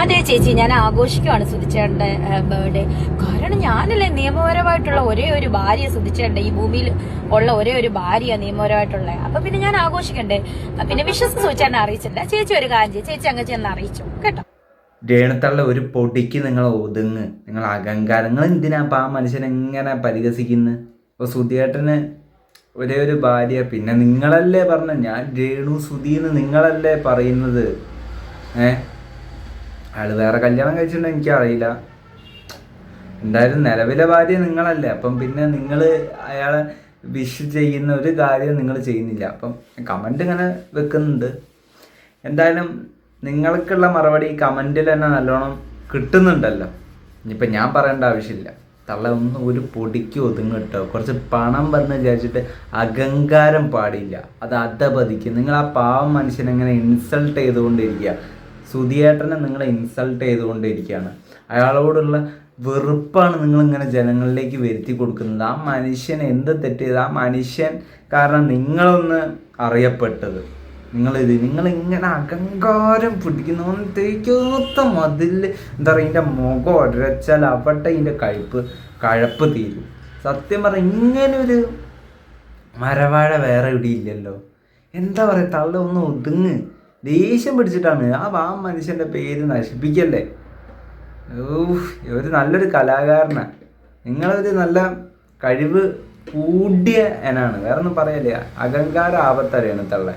അതെ ചേച്ചി, ഞാൻ ആഘോഷിക്കുവാണ് സുധിച്ചേട്ടന്റെ ബർത്ത്ഡേ. കാരണം ഞാനല്ലേ നിയമപരമായിട്ടുള്ള ഒരേ ഒരു ഭാര്യ സുധിച്ചേട്ടന്റെ, ഈ ഭൂമിയിൽ ഉള്ള ഒരേ ഒരു ഭാര്യ നിയമപരമായിട്ടുള്ള. അപ്പൊ പിന്നെ ഞാൻ ആഘോഷിക്കണ്ടേ. പിന്നെ വിശ്വസം സുധിച്ചേട്ടനെ അറിയിച്ചില്ല. ചേച്ചി ഒരു കാര്യം ചെയ്യും, ചേച്ചി അങ്ങ് ചെന്ന് അറിയിച്ചു കേട്ടോ. രേണുത്തള്ള ഒരു പൊടിക്ക് നിങ്ങൾ ഒതുങ്ങ്, നിങ്ങൾ അഹങ്കാരം. നിങ്ങൾ എന്തിനാ അപ്പം ആ മനുഷ്യനെ എങ്ങനെ പരിഹസിക്കുന്നത്? ഇപ്പോൾ സുധിയേട്ടന് ഒരേ ഒരു ഭാര്യ, പിന്നെ നിങ്ങളല്ലേ പറഞ്ഞ, ഞാൻ രേണു സുധീന്ന് നിങ്ങളല്ലേ പറയുന്നത്. അയാൾ വേറെ കല്യാണം കഴിച്ചിട്ടുണ്ടോ എനിക്കറിയില്ല. എന്തായാലും നിലവിലെ ഭാര്യ നിങ്ങളല്ലേ. അപ്പം പിന്നെ നിങ്ങൾ അയാളെ വിഷ് ചെയ്യുന്ന ഒരു കാര്യം നിങ്ങൾ ചെയ്യുന്നില്ല. അപ്പം കമൻ്റ് ഇങ്ങനെ വെക്കുന്നുണ്ട്. എന്തായാലും നിങ്ങൾക്കുള്ള മറുപടി ഈ കമൻറ്റിൽ തന്നെ നല്ലോണം കിട്ടുന്നുണ്ടല്ലോ. ഇനിയിപ്പോൾ ഞാൻ പറയേണ്ട ആവശ്യമില്ല. തള്ള ഒന്ന് ഒരു പൊടിക്ക് ഒതുങ്ങ് കേട്ടോ. കുറച്ച് പണം പറഞ്ഞ് വിചാരിച്ചിട്ട് അഹങ്കാരം പാടില്ല, അത് അധപതിക്കും. നിങ്ങൾ ആ പാവം മനുഷ്യനെങ്ങനെ ഇൻസൾട്ട് ചെയ്തുകൊണ്ടിരിക്കുക. സുധിയേട്ടനെ നിങ്ങൾ ഇൻസൾട്ട് ചെയ്തുകൊണ്ടിരിക്കുകയാണ്. അയാളോടുള്ള വെറുപ്പാണ് നിങ്ങളിങ്ങനെ ജനങ്ങളിലേക്ക് വരുത്തി കൊടുക്കുന്നത്. ആ മനുഷ്യൻ എന്ത് തെറ്റ് ചെയ്ത്, ആ മനുഷ്യൻ കാരണം നിങ്ങളൊന്ന് അറിയപ്പെട്ടത്. നിങ്ങളിങ്ങനെ അഹങ്കാരം പിടിക്കുന്ന തേക്കാത്ത മതിൽ, എന്താ പറയുക, ഇതിൻ്റെ മുഖം ഒരച്ചാൽ അവിടെ ഇതിൻ്റെ കഴപ്പ് തീരും. സത്യം പറഞ്ഞാൽ ഇങ്ങനൊരു മരവാഴ വേറെ ഇവിടെ ഇല്ലല്ലോ. എന്താ പറയുക, തള്ള ഒന്ന് ഒതുങ്ങ്. ദേഷ്യം പിടിച്ചിട്ടാണ്. ആ മനുഷ്യൻ്റെ പേര് നശിപ്പിക്കല്ലേ. ഒരു നല്ലൊരു കലാകാരനാണ്. നിങ്ങളൊരു നല്ല കഴിവ് കൂടിയ എനാണ്, വേറെ ഒന്നും പറയല്ലേ. അഹങ്കാരം ആപത്തറിയാണ് തള്ളേ.